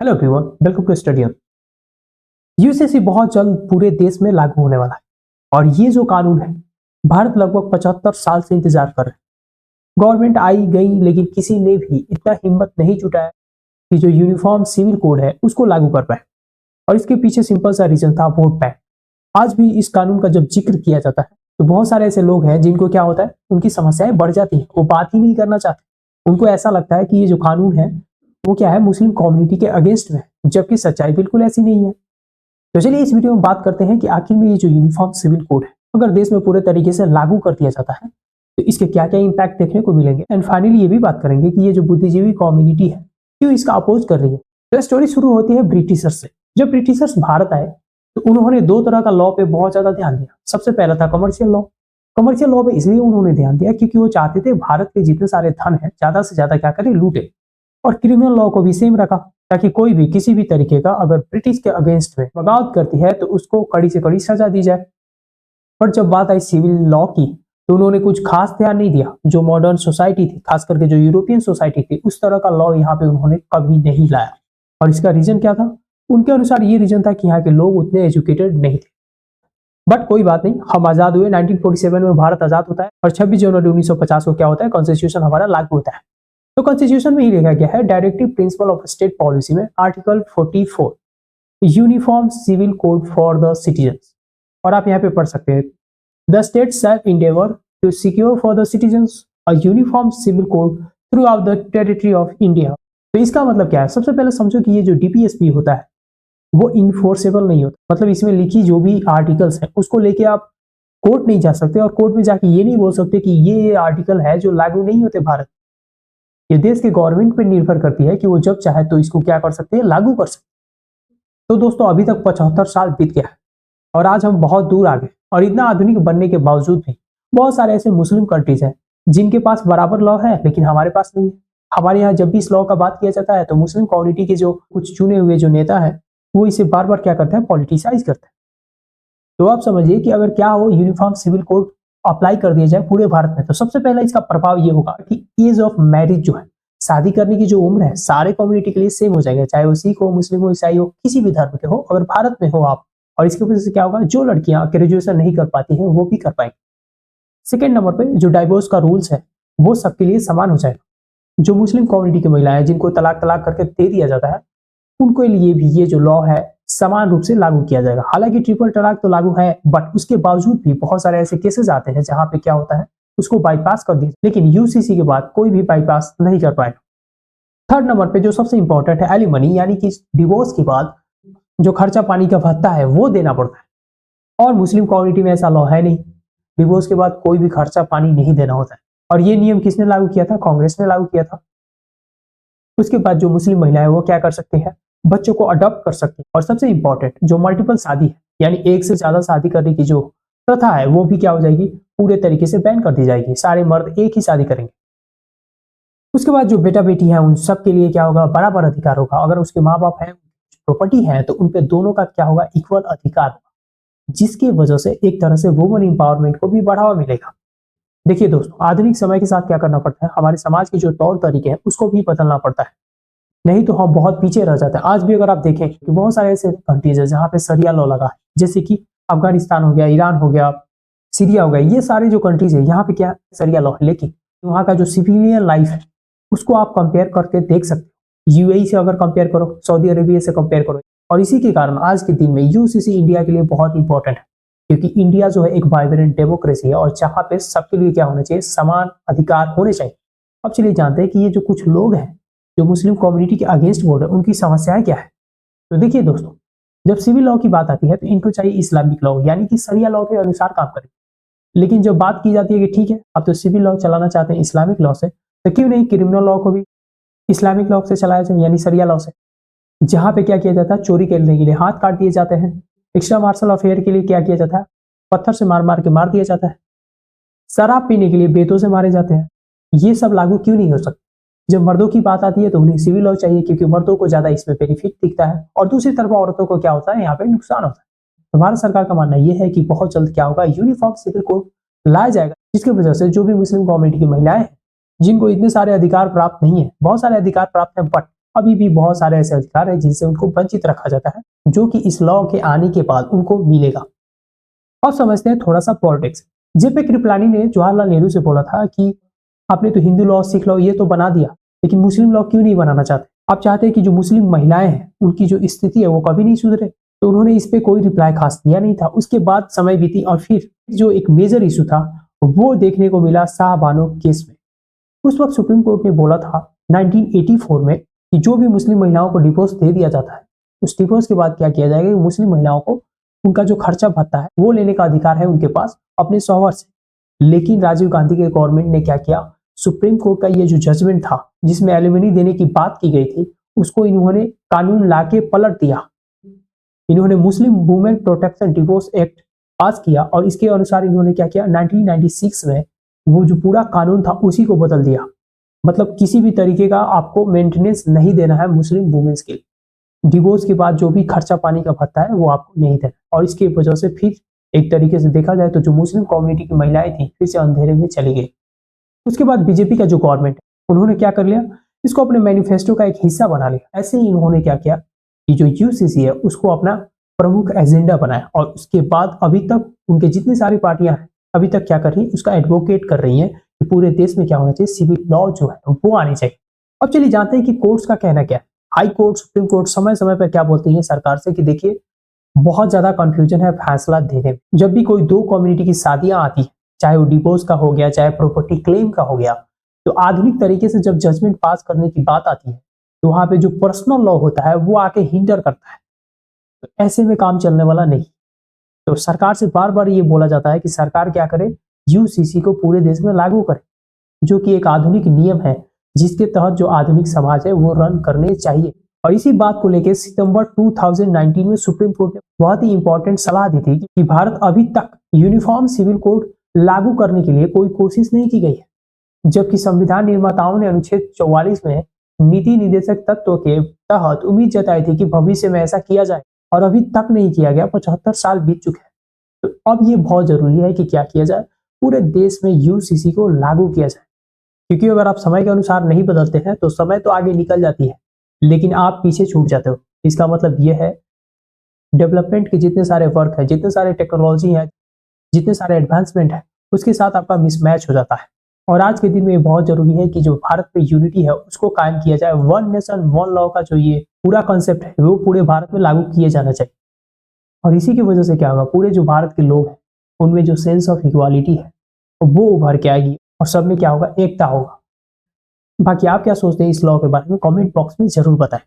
Hello everyone, welcome to study on. UCC बहुत जल्द पूरे देश में लागू होने वाला है और ये जो कानून है भारत लगभग 75 साल से इंतजार कर रहे हैं। गवर्नमेंट आई गई लेकिन किसी ने भी इतना हिम्मत नहीं जुटाया कि जो यूनिफॉर्म सिविल कोड है उसको लागू कर पाए। और इसके पीछे सिंपल सा रीजन था, वोट बैंक। आज भी इस कानून का जब जिक्र किया जाता है तो बहुत सारे ऐसे लोग हैं जिनको क्या होता है, उनकी समस्याएं बढ़ जाती है, वो बात ही नहीं करना चाहते। उनको ऐसा लगता है कि ये जो कानून है वो क्या है, मुस्लिम कम्युनिटी के अगेंस्ट में, जबकि सच्चाई बिल्कुल ऐसी नहीं है। तो चलिए इस वीडियो में बात करते हैं कि आखिर में ये जो यूनिफॉर्म सिविल कोड है अगर देश में पूरे तरीके से लागू कर दिया जाता है तो इसके क्या क्या इंपैक्ट देखने को मिलेंगे। एंड फाइनली ये भी बात करेंगे कि ये जो बुद्धिजीवी कम्युनिटी है क्यों इसका अपोज कर रही है। तो स्टोरी शुरू होती है ब्रिटिशर्स से। जब ब्रिटिशर्स भारत आए तो उन्होंने दो तरह का लॉ पे बहुत ज्यादा ध्यान दिया। सबसे पहला था कमर्शियल लॉ। कमर्शियल लॉ पे इसलिए उन्होंने ध्यान दिया क्योंकि वो चाहते थे भारत के जितने सारे धन है ज्यादा से ज्यादा क्या करे, लूटे। और क्रिमिनल लॉ को भी सेम रखा ताकि कोई भी किसी भी तरीके का अगर ब्रिटिश के अगेंस्ट में बगावत करती है तो उसको कड़ी से कड़ी सजा दी जाए। पर जब बात आई सिविल लॉ की तो उन्होंने कुछ खास ध्यान नहीं दिया। जो मॉडर्न सोसाइटी थी, खास करके जो यूरोपियन सोसाइटी थी, उस तरह का लॉ यहाँ पे उन्होंने कभी नहीं लाया। और इसका रीजन क्या था? उनके अनुसार ये रीजन था कि यहाँ के लोग उतने एजुकेटेड नहीं थे। बट कोई बात नहीं, हम आजाद हुए। 1947 में भारत आजाद होता है और 26 जनवरी 1950 को क्या होता है, कॉन्स्टिट्यूशन हमारा लागू होता है। तो कॉन्स्टिट्यूशन में ही लिखा गया है, directive principle of state policy में article 44, uniform civil code for the citizens. और आप यहाँ पे पढ़ सकते हैं, the state shall endeavour to secure for the citizens a uniform civil code throughout the territory of India. तो इसका मतलब क्या है? सबसे पहले समझो कि ये जो डीपीएसपी होता है वो इन्फोर्सेबल नहीं होता। मतलब इसमें लिखी जो भी आर्टिकल्स है उसको लेके आप कोर्ट नहीं जा सकते और कोर्ट में जाके ये नहीं बोल सकते कि ये आर्टिकल है जो लागू नहीं होते भारत। ये देश के गवर्नमेंट पर निर्भर करती है कि वो जब चाहे तो इसको क्या कर सकते हैं, लागू कर सकते हैं। तो दोस्तों अभी तक 75 साल बीत गया है और आज हम बहुत दूर आ गए। और इतना आधुनिक बनने के बावजूद भी बहुत सारे ऐसे मुस्लिम कंट्रीज हैं जिनके पास बराबर लॉ है लेकिन हमारे पास नहीं है। हमारे यहाँ जब भी इस लॉ का बात किया जाता है तो मुस्लिम कम्युनिटी के जो कुछ चुने हुए जो नेता है वो इसे बार बार क्या करते हैं, पॉलिटिसाइज करते हैं। तो आप समझिए कि अगर क्या हो, यूनिफॉर्म सिविल कोड अप्लाई कर दिया जाए पूरे भारत में तो सबसे पहला इसका प्रभाव ये होगा कि एज ऑफ मैरिज जो है, शादी करने की जो उम्र है, सारे कम्युनिटी के लिए सेम हो जाएगा, चाहे वो सिख हो, मुस्लिम हो, ईसाई हो, किसी भी धर्म के हो, अगर भारत में हो आप। और इसकी वजह से क्या होगा, जो लड़कियां ग्रेजुएशन नहीं कर पाती हैं वो भी कर पाएंगी। सेकेंड नंबर पे जो डाइवोर्स का रूल्स है वो सबके लिए समान हो जाएगा। जो मुस्लिम कम्युनिटी की महिलाएं जिनको तलाक तलाक करके दे दिया जाता है उनके लिए भी ये जो लॉ है समान रूप से लागू किया जाएगा। हालांकि ट्रिपल तलाक तो लागू है बट उसके बावजूद भी बहुत सारे ऐसे केसेस आते हैं जहां पे क्या होता है, उसको बाईपास कर दिया, लेकिन यूसीसी के बाद कोई भी बाईपास नहीं कर पाएगा। थर्ड नंबर पे जो सबसे इंपॉर्टेंट है, एलिमनी, यानी कि डिवोर्स के बाद जो खर्चा पानी का भत्ता है वो देना पड़ता है। और मुस्लिम कम्युनिटी में ऐसा लॉ है नहीं, डिवोर्स के बाद कोई भी खर्चा पानी नहीं देना होता है। और ये नियम किसने लागू किया था? कांग्रेस ने लागू किया था। उसके बाद जो मुस्लिम महिलाएं वो क्या कर सकती है, बच्चों को अडॉप्ट कर सकती है। और सबसे इंपॉर्टेंट जो मल्टीपल शादी है, यानी एक से ज्यादा शादी करने की जो प्रथा है वो भी क्या हो जाएगी, पूरे तरीके से बैन कर दी जाएगी। सारे मर्द एक ही शादी करेंगे। उसके बाद जो बेटा बेटी है उन सब के लिए क्या होगा, बराबर अधिकार होगा। अगर उसके माँ बाप है, प्रॉपर्टी है, तो उनपे दोनों का क्या होगा, इक्वल अधिकार होगा, जिसकी वजह से एक तरह से वुमेन इंपावरमेंट को भी बढ़ावा मिलेगा। देखिए दोस्तों, आधुनिक समय के साथ क्या करना पड़ता है, हमारे समाज के जो तौर तरीके हैं उसको भी बदलना पड़ता है, नहीं तो हम बहुत पीछे रह जाते हैं। आज भी अगर आप देखें कि बहुत सारे ऐसे कंट्रीज है जहां पे शरिया लॉ लगा है, जैसे कि अफगानिस्तान हो गया, ईरान हो गया, सीरिया हो गया, ये सारे जो कंट्रीज है यहाँ पे क्या शरिया लॉ है, लेकिन वहाँ का जो सिविलियन लाइफ है उसको आप कंपेयर करके देख सकते हो। यूएई से अगर कंपेयर करो, सऊदी अरेबिया से कंपेयर करो। और इसी के कारण आज के दिन में यूसीसी इंडिया के लिए बहुत इंपॉर्टेंट है, क्योंकि इंडिया जो है एक वाइब्रेंट डेमोक्रेसी है और जहाँ पे सबके लिए क्या होना चाहिए, समान अधिकार होने चाहिए। अब चलिए जानते हैं कि ये जो कुछ लोग हैं जो मुस्लिम कम्युनिटी के अगेंस्ट बोल रहे हैं उनकी समस्याएं क्या है। तो देखिए दोस्तों, जब सिविल लॉ की बात आती है तो इनको चाहिए इस्लामिक लॉ, यानी कि शरिया लॉ के अनुसार काम करें। लेकिन जब बात की जाती है कि ठीक है आप तो सिविल लॉ चलाना चाहते हैं इस्लामिक लॉ से, तो क्यों नहीं क्रिमिनल लॉ को भी इस्लामिक लॉ से चलाया जाए, यानी शरिया लॉ से। जहां पे क्या किया जाता है, चोरी करने के लिए हाथ काट दिए जाते हैं। एक्स्ट्रा मार्शल अफेयर के लिए क्या किया जाता है, पत्थर से मार मार के मार दिया जाता है। शराब पीने के लिए बेतों से मारे जाते हैं। ये सब लागू क्यों नहीं हो सकता? जब मर्दों की बात आती है तो उन्हें सिविल लॉ चाहिए, क्योंकि मर्दों को ज्यादा इसमें बेनिफिट दिखता है और दूसरी तरफ औरतों को क्या होता है, यहाँ पे नुकसान होता है। तो भारत सरकार का मानना यह है कि बहुत जल्द क्या होगा, यूनिफॉर्म सिविल कोड लाया जाएगा, जिसकी वजह से जो भी मुस्लिम कम्युनिटी की महिलाएं हैं जिनको इतने सारे अधिकार प्राप्त नहीं है, बहुत सारे अधिकार प्राप्त है बट अभी भी बहुत सारे ऐसे अधिकार हैं जिनसे उनको वंचित रखा जाता है, जो कि इस लॉ के आने के बाद उनको मिलेगा। अब समझते हैं थोड़ा सा पॉलिटिक्स। जेपी कृपलानी ने जवाहरलाल नेहरू से बोला था कि आपने तो हिंदू लॉ सिख लॉ ये तो बना दिया, लेकिन मुस्लिम लॉ क्यों नहीं बनाना चाहते? आप चाहते हैं कि जो मुस्लिम महिलाएं हैं उनकी जो स्थिति है वो कभी नहीं सुधरे। तो उन्होंने इस पे कोई रिप्लाई खास दिया नहीं था। उसके बाद समय बीती और फिर जो एक मेजर इशू था वो देखने को मिला शाहबानो केस में। उस वक्त सुप्रीम कोर्ट ने बोला था 1984 में कि जो भी मुस्लिम महिलाओं को डिवोर्स दे दिया जाता है, उस डिवोर्स के बाद क्या किया जाएगा कि मुस्लिम महिलाओं को उनका जो खर्चा भत्ता है वो लेने का अधिकार है उनके पास अपने शौहर से। लेकिन राजीव गांधी के गवर्नमेंट ने क्या किया, सुप्रीम कोर्ट का ये जो जजमेंट था जिसमें एलिमनी देने की बात की गई थी, उसको इन्होंने कानून लाके पलट दिया। इन्होंने Muslim women protection divorce act पास किया और इसके अनुसार इन्होंने क्या किया, 1996 में वो जो पूरा कानून था उसी को बदल दिया। मतलब किसी भी तरीके का आपको मेंटेनेंस नहीं देना है मुस्लिम वुमेन्स के लिए। डिवोर्स के बाद जो भी खर्चा पानी का भत्ता है वो आपको नहीं देना। और इसकी वजह से फिर एक तरीके से देखा जाए तो जो मुस्लिम कम्युनिटी की महिलाएं थी फिर से अंधेरे में चली गई। उसके बाद बीजेपी का जो गवर्नमेंट है उन्होंने क्या कर लिया, इसको अपने मैनिफेस्टो का एक हिस्सा बना लिया। ऐसे ही इन्होंने क्या किया कि जो यूसीसी है उसको अपना प्रमुख एजेंडा बनाया और उसके बाद अभी तक उनके जितनी सारी पार्टियां हैं अभी तक क्या कर रही है, उसका एडवोकेट कर रही है कि पूरे देश में क्या होना चाहिए, सिविल लॉ जो है वो आनी चाहिए। अब चलिए जानते हैं कि कोर्ट्स का कहना क्या है। हाई कोर्ट, सुप्रीम कोर्ट समय समय पर क्या बोलती है सरकार से कि देखिए बहुत ज्यादा कंफ्यूजन है फैसला देने में। जब भी कोई दो कम्युनिटी की शादियां आती है, चाहे वो डिवोर्स का हो गया चाहे प्रॉपर्टी क्लेम का हो गया, तो आधुनिक तरीके से जब जजमेंट पास करने की बात आती है तो वहां पे जो पर्सनल लॉ होता है वो आके हिंडर करता है। तो ऐसे में काम चलने वाला नहीं। तो सरकार से बार बार ये बोला जाता है कि सरकार क्या करे, यूसीसी को पूरे देश में लागू करे, जो कि एक आधुनिक नियम है जिसके तहत जो आधुनिक समाज है वो रन करने चाहिए। और इसी बात को लेकर सितंबर 2019 में सुप्रीम कोर्ट ने बहुत ही इंपॉर्टेंट सलाह दी थी कि भारत अभी तक यूनिफॉर्म सिविल कोड लागू करने के लिए कोई कोशिश नहीं की गई है, जबकि संविधान निर्माताओं ने अनुच्छेद 44 में नीति निर्देशक तत्व के तहत उम्मीद जताई थी कि भविष्य में ऐसा किया जाए, और अभी तक नहीं किया गया। 75 साल बीत चुके हैं। तो अब ये बहुत जरूरी है कि क्या किया जाए, पूरे देश में यूसीसी को लागू किया जाए। क्योंकि अगर आप समय के अनुसार नहीं बदलते हैं तो समय तो आगे निकल जाती है लेकिन आप पीछे छूट जाते हो। इसका मतलब यह है डेवलपमेंट के जितने सारे वर्क है, जितने सारे टेक्नोलॉजी है, जितने सारे एडवांसमेंट है, उसके साथ आपका मिसमैच हो जाता है। और आज के दिन में बहुत जरूरी है कि जो भारत में यूनिटी है उसको कायम किया जाए। वन नेशन वन लॉ का जो ये पूरा कॉन्सेप्ट है वो पूरे भारत में लागू किए जाना चाहिए। और इसी की वजह से क्या होगा, पूरे जो भारत के लोग हैं उनमें जो सेंस ऑफ इक्वालिटी है वो उभर के आएगी और सब में क्या होगा, एकता होगा। बाकी आप क्या सोचते हैं इस लॉ के बारे में, कमेंट बॉक्स में जरूर बताएं।